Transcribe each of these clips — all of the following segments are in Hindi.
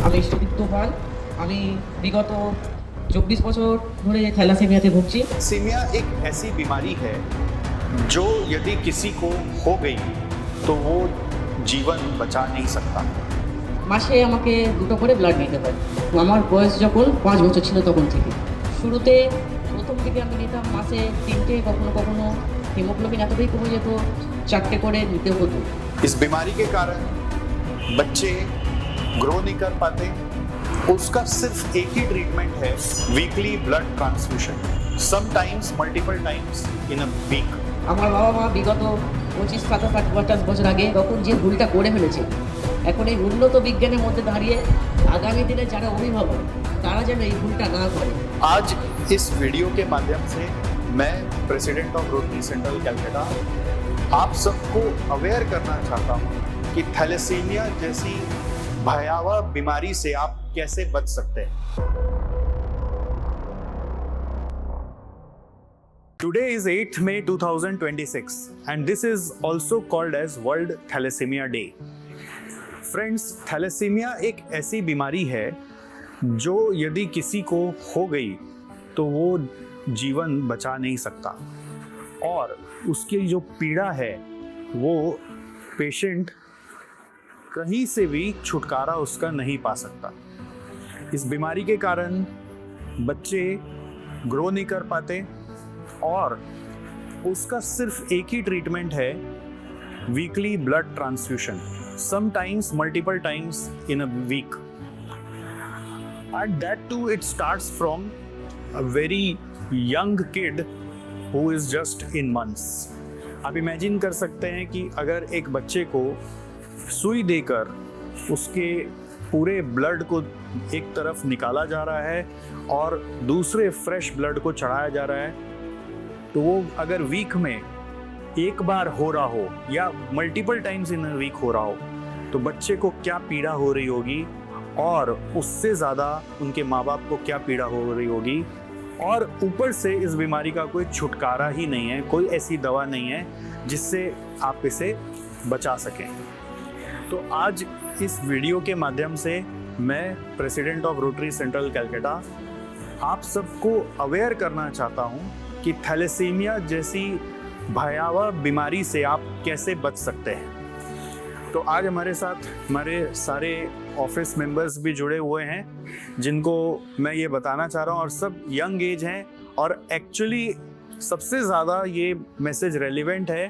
আমি সুদীপ্ত পাল। আমি বিগত 24 বছর ধরে থ্যালাসেমিয়াতে ভুগছি। थैलेसीमिया एक ऐसी बीमारी है जो यदि किसी को हो गई तो वो जीवन बचा नहीं सकता। মাসে আমাকে দুটো করে ব্লাড নিতে হয়। আমার বয়স যখন 5 বছর ছিল তখন থেকে। শুরুতে প্রথম দিকে আমি নিতাম মাসে 3টে, কখনো কখনো হিমোগ্লোবিন এতটাই কমে যেত 4টে করে নিতে হতো। इस बीमारी के कारण बच्चे ग्रो नहीं कर पाते। उसका सिर्फ एक ही ट्रीटमेंट है, weekly blood transfusion, sometimes multiple times in a week. আমার বাবা মা বিগত 25, 27, 28 বছর আগে তখন যে ভুলটা করে ফেলেছে, এখন এই উন্নত বিজ্ঞানের মধ্যে দাঁড়িয়ে আগামী দিনে যারা অভিভাবক তারা যেন এই ভুলটা না করে। आज इस वीडियो के माध्यम से मैं president of rotary central Calcutta आप सबको अवेयर करना चाहता हूँ कि थैलेसीमिया जैसी भयावह बीमारी से आप कैसे बच सकते हैं। Today is 8th May 2026 and this is also called as World Thalassemia Day. Friends, thalassemia एक ऐसी बीमारी है जो यदि किसी को हो गई तो वो जीवन बचा नहीं सकता और उसकी जो पीड़ा है वो पेशेंट कहीं से भी छुटकारा उसका नहीं पा सकता। इस बीमारी के कारण बच्चे ग्रो नहीं कर पाते और उसका सिर्फ एक ही ट्रीटमेंट है, weekly blood transfusion, sometimes multiple times in a week. And that too it starts from a very young kid who is just in months. आप इमेजिन कर सकते हैं कि अगर एक बच्चे को सुई देकर उसके पूरे ब्लड को एक तरफ निकाला जा रहा है और दूसरे फ्रेश ब्लड को चढ़ाया जा रहा है, तो वो अगर वीक में एक बार हो रहा हो या multiple times in a week हो रहा हो तो बच्चे को क्या पीड़ा हो रही होगी और उससे ज़्यादा उनके माँ बाप को क्या पीड़ा हो रही होगी। और ऊपर से इस बीमारी का कोई छुटकारा ही नहीं है, कोई ऐसी दवा नहीं है जिससे आप इसे बचा सकें। तो आज इस वीडियो के माध्यम से मैं president of rotary central Calcutta आप सबको अवेयर करना चाहता हूँ कि थैलेसीमिया जैसी भयावह बीमारी से आप कैसे बच सकते हैं। तो आज हमारे साथ हमारे सारे ऑफिस मेंबर्स भी जुड़े हुए हैं जिनको मैं ये बताना चाह रहा हूँ और सब यंग एज हैं और एक्चुअली सबसे ज़्यादा ये मैसेज रेलिवेंट है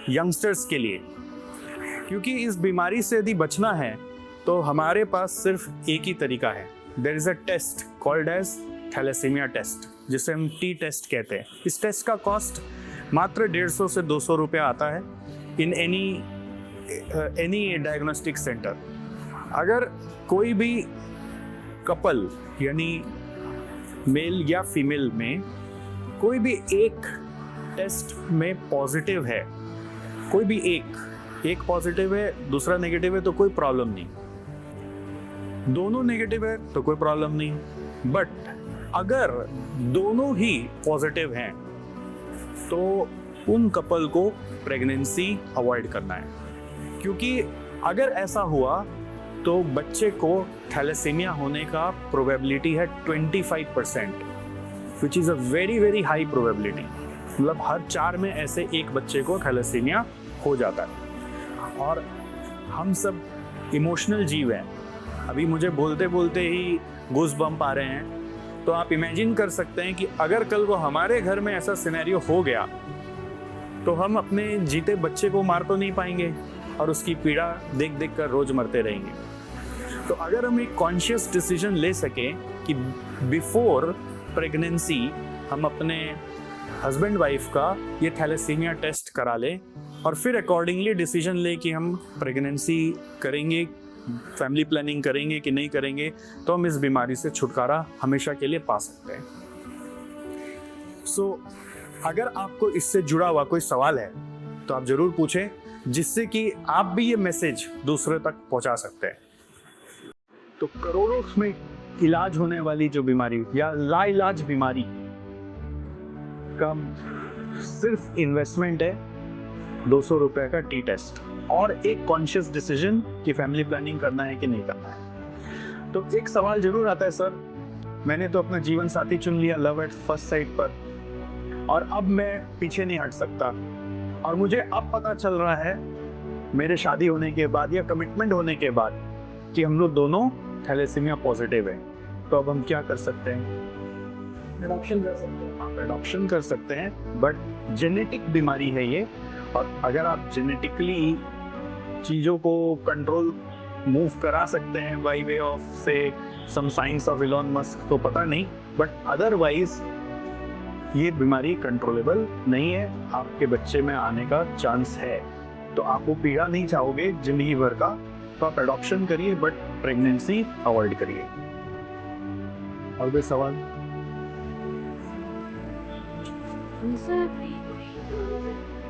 यंगस्टर्स के लिए, क्योंकि इस बीमारी से यदि बचना है तो हमारे पास सिर्फ एक ही तरीका है। There is a test called as thalassemia test, जिसे हम टी टेस्ट कहते हैं। इस टेस्ट का कॉस्ट मात्र 150 से 200 रुपया आता है इन एनी डायग्नोस्टिक सेंटर। अगर कोई भी कपल यानी मेल या फीमेल में कोई भी एक टेस्ट में पॉजिटिव है, कोई भी एक पॉजिटिव है दूसरा नेगेटिव है तो कोई प्रॉब्लम नहीं, दोनों नेगेटिव है तो कोई प्रॉब्लम नहीं, बट अगर दोनों ही पॉजिटिव हैं तो उन कपल को प्रेगनेंसी अवॉइड करना है, क्योंकि अगर ऐसा हुआ तो बच्चे को थैलेसीमिया होने का प्रोबेबिलिटी है 25%, which is a very very high probability. मतलब हर 4 में ऐसे एक बच्चे को थैलेसीमिया हो जाता है। और हम सब इमोशनल जीव हैं। अभी मुझे बोलते बोलते ही गूज़ बम्प आ रहे हैं, तो आप इमेजिन कर सकते हैं कि अगर कल को हमारे घर में ऐसा सिनेरियो हो गया तो हम अपने जीते बच्चे को मार तो नहीं पाएंगे और उसकी पीड़ा देख देख कर रोज मरते रहेंगे। तो अगर हम एक कॉन्शियस डिसीजन ले सकें कि बिफोर प्रेगनेंसी हम अपने हस्बैंड वाइफ का ये थैलेसीमिया टेस्ट करा लें और फिर अकॉर्डिंगली डिसीजन ले कि हम प्रेगनेंसी करेंगे, फैमिली प्लानिंग करेंगे कि नहीं करेंगे, तो हम इस बीमारी से छुटकारा हमेशा के लिए पा सकते हैं। सो अगर आपको इससे जुड़ा हुआ कोई सवाल है तो आप ज़रूर पूछें, जिससे कि आप भी ये मैसेज दूसरे तक पहुंचा सकते हैं। तो करोड़ों में इलाज होने वाली जो बीमारी या लाइलाज बीमारी का सिर्फ इन्वेस्टमेंट है 200 रुपए का टी टेस्ट और एक कॉन्शियस डिसीजन कि फैमिली प्लानिंग करना है कि नहीं करना है। तो एक सवाल जरूर आता है सर, मैंने तो अपना जीवन साथी चुन लिया लव एट फर्स्ट साइट पर, और अब मैं पीछे नहीं हट सकता, और मुझे अब पता चल रहा है मेरे शादी होने के बाद या कमिटमेंट होने के बाद कि हम लोग दोनों थैलेसीमिया पॉजिटिव है, तो अब हम क्या कर सकते हैं? एडॉप्शन कर सकते हैं। आप एडॉप्शन कर सकते हैं, बट जेनेटिक बीमारी है ये, और अगर आप जेनेटिकली चीज़ों को कंट्रोल मूव करा सकते हैं बाई वे ऑफ से सम साइंस ऑफ इलॉन मस्क, तो पता नहीं, बट अदरवाइज ये बीमारी कंट्रोलेबल नहीं है। आपके बच्चे में आने का चांस है, तो आप वो पीड़ा नहीं चाहोगे जिंदगी भर का, तो आप एडॉप्शन करिए, बट प्रेगनेंसी अवॉइड करिए। और भी सवाल?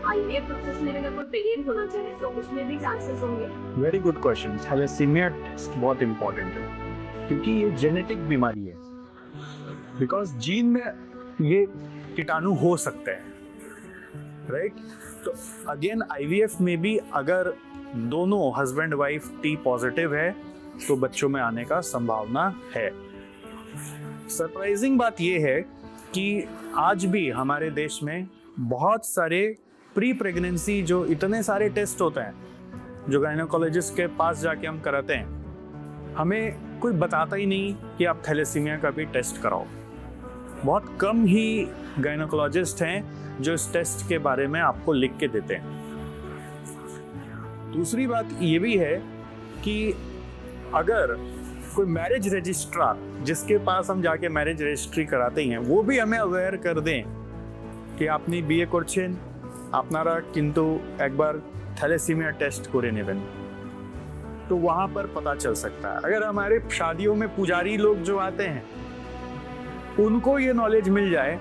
आईवीएफ प्रोसेस में अगर कोई पेरेंट होना चाहे तो उसमें भी चांसेस होंगे? Very good question. Thalassemia test बहुत इंपॉर्टेंट है, क्योंकि ये जेनेटिक बीमारी है, बिकॉज जीन में ये कीटाणु हो सकते हैं, राइट? तो अगेन आईवीएफ में भी अगर दोनों हस्बैंड वाइफ टी पॉजिटिव है तो बच्चों में आने का संभावना है। सरप्राइजिंग बात यह है कि आज भी हमारे देश में बहुत सारे प्री प्रेगनेंसी जो इतने सारे टेस्ट होते हैं जो गायनोकोलॉजिस्ट के पास जाके हम कराते हैं, हमें कोई बताता ही नहीं कि आप थैलेसीमिया का भी टेस्ट कराओ। बहुत कम ही गायनोकोलॉजिस्ट हैं जो इस टेस्ट के बारे में आपको लिख के देते हैं। दूसरी बात ये भी है कि अगर कोई मैरिज रजिस्ट्रार जिसके पास हम जाके मैरिज रजिस्ट्री कराते हैं, वो भी हमें अवेयर कर दें कि आपने বিয়ে করছেন, আপনারা কিন্তু একবার थैलेसीमिया टेस्ट করে নেবেন, तो वहाँ पर पता चल सकता है। अगर हमारे शादियों में पुजारी लोग जो आते हैं उनको ये नॉलेज मिल जाए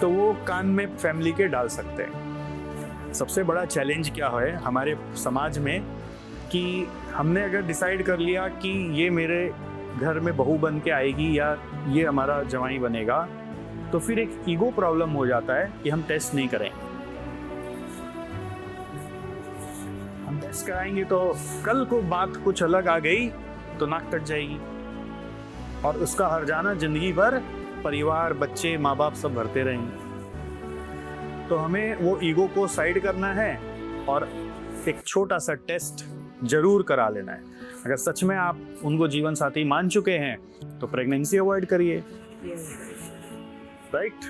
तो वो कान में फैमिली के डाल सकते हैं। सबसे बड़ा चैलेंज क्या है हमारे समाज में कि हमने अगर डिसाइड कर लिया कि ये मेरे घर में बहू बन के आएगी या ये हमारा जवाई बनेगा, तो फिर एक ईगो प्रॉब्लम हो जाता है कि हम टेस्ट नहीं करें। हम टेस्ट कराएंगे तो कल को बात कुछ अलग आ गई तो नाक कट जाएगी, और उसका हर्जाना जिंदगी भर परिवार, बच्चे, माँ बाप सब भरते रहेंगे। तो हमें वो ईगो को साइड करना है और एक छोटा सा टेस्ट जरूर करा लेना है। अगर सच में आप उनको जीवन साथी मान चुके हैं तो प्रेगनेंसी अवॉइड करिए, राइट?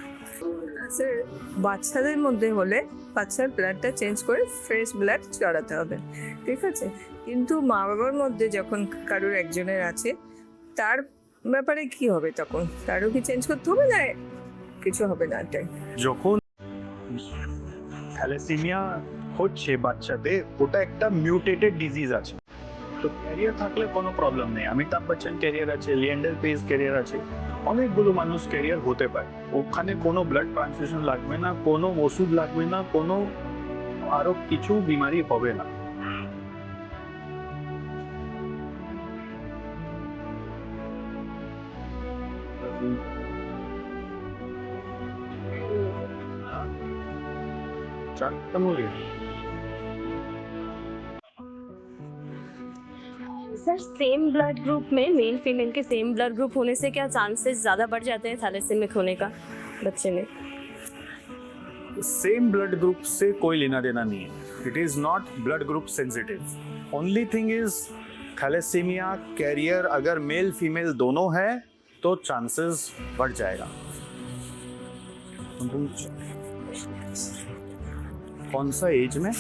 স্যার বাচ্চাদের মধ্যে হলে বাচ্চার ব্লাডটা চেঞ্জ করে ফ্রেশ ব্লাড চড়াতে হবে, ঠিক আছে? কিন্তু মা বাবার মধ্যে যখন কারোর একজনের আছে তার ব্যাপারে কি হবে তখন? তারও কি চেঞ্জ করতে হবে না কিছু হবে না? এটাই যখন থ্যালাসেমিয়া হচ্ছে বাচ্চাদের, ওটা একটা মিউটেটেড ডিজিজ আছে, তো ক্যারিয়ার থাকলে কোনো প্রবলেম নেই। অমিতাভ বচ্চন ক্যারিয়ার আছে, লিয়েন্ডার পেজ ক্যারিয়ার আছে, অনেকগুলো মানুষ ক্যারিয়ার হতে পারে। ওখানে কোনো ব্লাড ট্রান্সফিউশন লাগবে না, কোনো ওষুধ লাগবে না, কোনো আরো কিছু বিমারি হবে না। सर सेम ब्लड ग्रुप में मेल फीमेल के सेम ब्लड ग्रुप होने से क्या चांसेस ज़्यादा बढ़ जाते हैं थैलेसीमिक होने का बच्चे में? सेम ब्लड ग्रुप से कोई लेना देना नहीं है। It is not blood group sensitive. Only thing is thalassemia carrier अगर मेल फीमेल दोनों है तो चांसेस बढ़ जाएगा। कौन सा एज में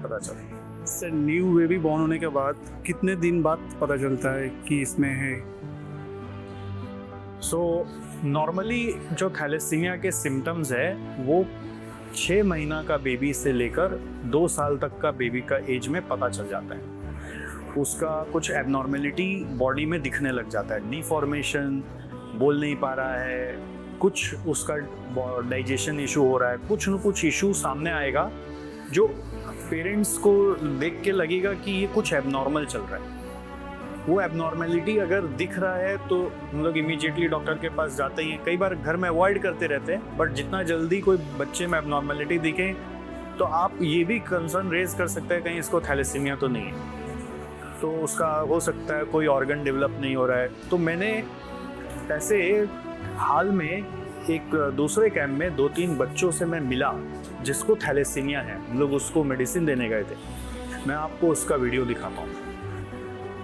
पता चले? सर न्यू बेबी बॉर्न होने के बाद कितने दिन बाद पता चलता है कि इसमें है? सो नॉर्मली जो थैलेसीमिया के सिम्टम्स है वो 6 महीना का बेबी से लेकर 2 साल तक का बेबी का एज में पता चल जाता है। उसका कुछ एबनॉर्मेलिटी बॉडी में दिखने लग जाता है, डिफॉर्मेशन, बोल नहीं पा रहा है, कुछ उसका डाइजेशन इशू हो रहा है, कुछ न कुछ इशू सामने आएगा जो पेरेंट्स को देख के लगेगा कि ये कुछ एबनॉर्मल चल रहा है। वो एबनॉर्मेलिटी अगर दिख रहा है तो हम लोग इमीडिएटली डॉक्टर के पास जाते ही हैं। कई बार घर में अवॉइड करते रहते हैं, बट जितना जल्दी कोई बच्चे में एबनॉर्मेलिटी दिखे तो आप ये भी कंसर्न रेज कर सकते हैं कहीं इसको थैलेसीमिया तो नहीं है। तो उसका हो सकता है कोई ऑर्गन डेवलप नहीं हो रहा है। तो मैंने ऐसे हाल में एक दूसरे कैंप में 2-3 बच्चों से मैं मिला जिसको थैलेसीमिया है। हम लोग उसको मेडिसिन देने गए थे। मैं आपको उसका वीडियो दिखाता हूँ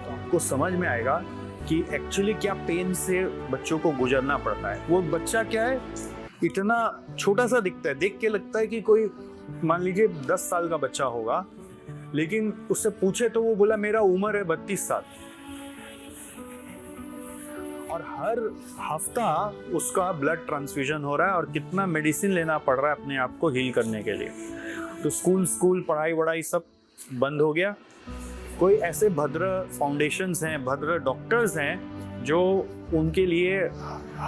तो आपको समझ में आएगा कि एक्चुअली क्या पेन से बच्चों को गुजरना पड़ता है। वो बच्चा क्या है, इतना छोटा सा दिखता है, देख के लगता है कि कोई मान लीजिए 10 साल का बच्चा होगा, लेकिन उससे पूछे तो वो बोला मेरा उम्र है 32 साल। और हर हफ्ता उसका ब्लड ट्रांसफ्यूजन हो रहा है और कितना मेडिसिन लेना पड़ रहा है अपने आप को हील करने के लिए। तो स्कूल पढ़ाई वढ़ाई सब बंद हो गया। कोई ऐसे भद्र फाउंडेशंस हैं, भद्र डॉक्टर्स हैं जो उनके लिए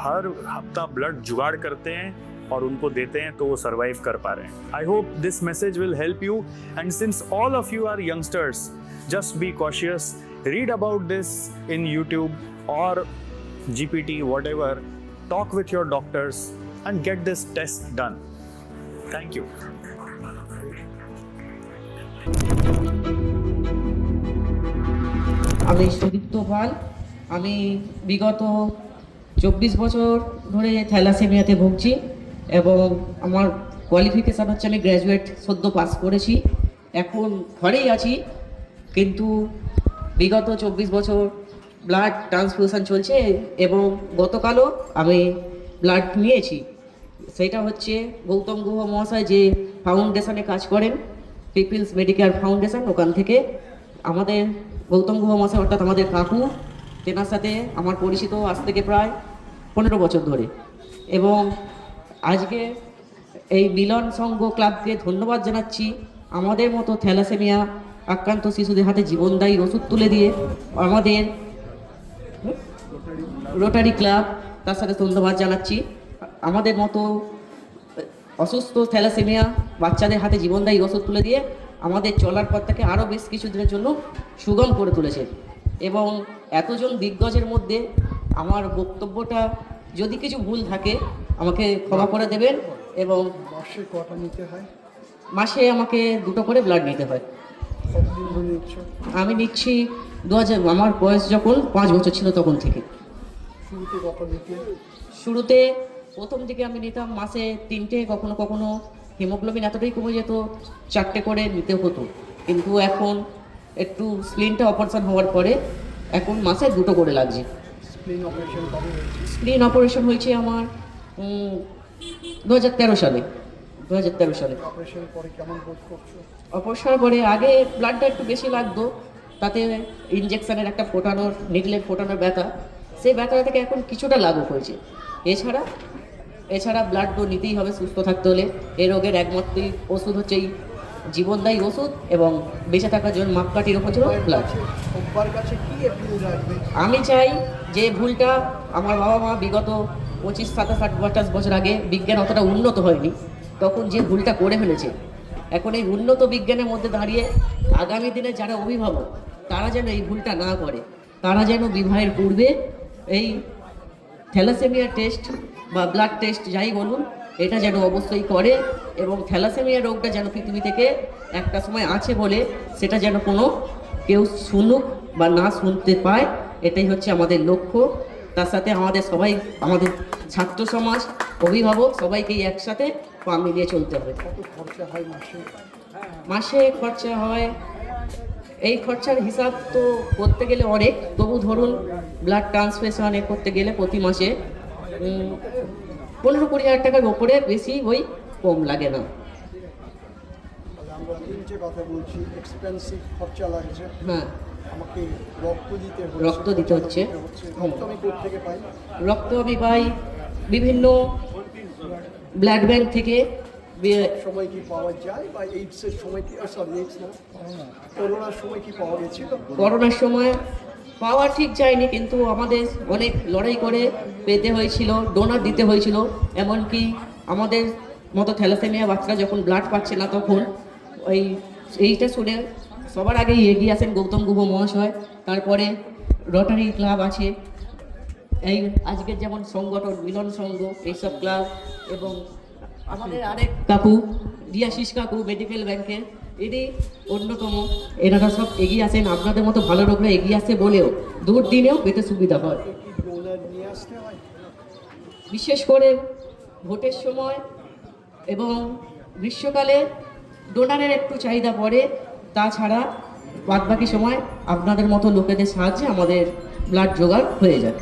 हर हफ्ता ब्लड जुगाड़ करते हैं और उनको देते हैं, तो वो सर्वाइव कर पा रहे हैं। I hope this message will help you, and since all of you are youngsters, just be cautious, read about this in YouTube और GPT, whatever, talk with your doctors and get this test done. Thank you. আমি সুদীপ্ত পাল। আমি বিগত 24 বছর ধরে থ্যালাসেমিয়াতে ভুগছি এবং আমার কোয়ালিফিকেশান হচ্ছে আমি গ্র্যাজুয়েট সদ্য পাস করেছি। এখন ঘরেই আছি, কিন্তু বিগত 24 বছর ব্লাড ট্রান্সফিউশন চলছে এবং গতকালও আমি ব্লাড নিয়েছি। সেটা হচ্ছে গৌতম গুহ মহাশয় যে ফাউন্ডেশনে কাজ করেন, পিপলস মেডিকেয়ার ফাউন্ডেশন, ওখান থেকে আমাদের গৌতম গুহ মহাশয় অর্থাৎ আমাদের কাকু, তেনার সাথে আমার পরিচিত আজ থেকে প্রায় 15 বছর ধরে। এবং আজকে এই মিলন সংঘ ক্লাবকে ধন্যবাদ জানাচ্ছি আমাদের মতো থ্যালাসেমিয়া আক্রান্ত শিশুদের হাতে জীবনদায়ী ওষুধ তুলে দিয়ে। আমাদের রোটারি ক্লাব, তার সাথে ধন্যবাদ জানাচ্ছি আমাদের মতো অসুস্থ থ্যালাসেমিয়া বাচ্চাদের হাতে জীবনদায়ী ওষুধ তুলে দিয়ে আমাদের চলার পথটাকে আরও বেশ কিছুদিনের জন্য সুগম করে তুলেছে। এবং এতজন দিগ্গজের মধ্যে আমার বক্তব্যটা যদি কিছু ভুল থাকে আমাকে ক্ষমা করে দেবেন। এবং মাসে কটা নিতে হয়? মাসে আমাকে 2টো করে ব্লাড নিতে হয়। কতদিন ধরে নিচ্ছ? আমি নিচ্ছি 2000, আমার বয়স যখন 5 বছর ছিল তখন থেকে। শুরুতে কত নিতে? শুরুতে প্রথম দিকে আমি নিতাম মাসে 3টে, কখনো কখনো হিমোগ্লোবিন এতটাই কমে যেত 4টে করে নিতে হতো। কিন্তু এখন একটু স্প্লিনটা অপারেশন হওয়ার পরে এখন মাসে 2টো করে লাগছে। স্প্লিন অপারেশন কবে হয়েছে? স্প্লিন অপারেশন হয়েছে আমার 2013 সালে। 2013 সালে অপারেশনের পরে কেমন বোধ করছো? অপারেশনের পরে আগে ব্লাডটা একটু বেশি লাগতো, তাতে ইঞ্জেকশনের একটা ফোটানোর, নিডলের ফোটানোর ব্যথা, সেই ব্যথাটা থেকে এখন কিছুটা লাঘব হয়েছে। এছাড়া ব্লাড তো নিতেই হবে সুস্থ থাকতে হলে। এই রোগের একমাত্রই ওষুধ হচ্ছে এই জীবনদায়ী ওষুধ এবং বেঁচে থাকার জন্য মাপকাঠির ওপর ছিল ব্লাড। সবার কাছে কি অ্যাপিল রাখবে? আমি চাই যে ভুলটা আমার বাবা মা বিগত 25, 27, 28 বছর আগে, বিজ্ঞান অতটা উন্নত হয়নি, তখন যে ভুলটা করে ফেলেছে, এখন এই উন্নত বিজ্ঞানের মধ্যে দাঁড়িয়ে আগামী দিনে যারা অভিভাবক তারা যেন এই ভুলটা না করে, তারা যেন বিবাহের পূর্বে এই থ্যালাসেমিয়া টেস্ট বা ব্লাড টেস্ট যাই বলুন, এটা যেন অবশ্যই করে। এবং থ্যালাসেমিয়া রোগটা যেন পৃথিবী থেকে একটা সময় আছে বলে সেটা যেন কোনো কেউ শুনুক বা না শুনতে পায়, এটাই হচ্ছে আমাদের লক্ষ্য। তার সাথে আমাদের সবাই, আমাদের ছাত্র সমাজ, অভিভাবক সবাইকেই একসাথে পা মিলিয়ে চলতে হবে। কত খরচা হয় মাসে? মাসে খরচা হয়, এই খরচার হিসাব তো করতে গেলে অনেক, তবু ধরুন ব্লাড ট্রান্সফিউশনে করতে গেলে প্রতি মাসে 15-20 হাজার টাকার ওপরে, বেশি ওই কম লাগে না। তাহলে আমরা তিনটে কথা বলছি, এক্সপেন্সিভ খরচা লাগছে, হ্যাঁ, আমাকে রক্ত দিতে হচ্ছে। রক্ত দিতে হচ্ছে। রক্ত আমি কোথা থেকে পাই? রক্ত আমি পাই বিভিন্ন ব্লাড ব্যাংক থেকে। সময় কি পাওয়া যায় বা এইডসের সময় কি, সরি এইডস না, করোনার সময় কি পাওয়া গেছিল? করোনার সময় পাওয়া ঠিক যায়নি, কিন্তু আমাদের অনেক লড়াই করে পেতে হয়েছিল, ডোনার দিতে হয়েছিল। এমনকি আমাদের মতো থ্যালাসেমিয়া বাচ্চারা যখন ব্লাড পাচ্ছে না, তখন এইটা শুনে সবার আগেই এগিয়ে আসেন গৌতম গুহ মহাশয়। তারপরে রোটারি ক্লাব আছে, এই আজকের যেমন সংগঠন মিলন সংঘ, এইসব ক্লাব, এবং আমাদের আরেক কাকু, ডিয়াশিস কাকু মেডিকেল ব্যাংকের, এটি অন্যতম। এনারা সব এগিয়ে আসেন, আপনাদের মতো ভালো লোকরা এগিয়ে আসে বলেও দুর্দিনেও পেতে সুবিধা হয়। ডোনার নিয়ে আসতে হয়। বিশেষ করে ভোটের সময় এবং গ্রীষ্মকালে ডোনারের একটু চাহিদা পড়ে, তাছাড়া বাদবাকি সময় আপনাদের মতো লোকেদের সাহায্যে আমাদের ব্লাড জোগাড় হয়ে যায়।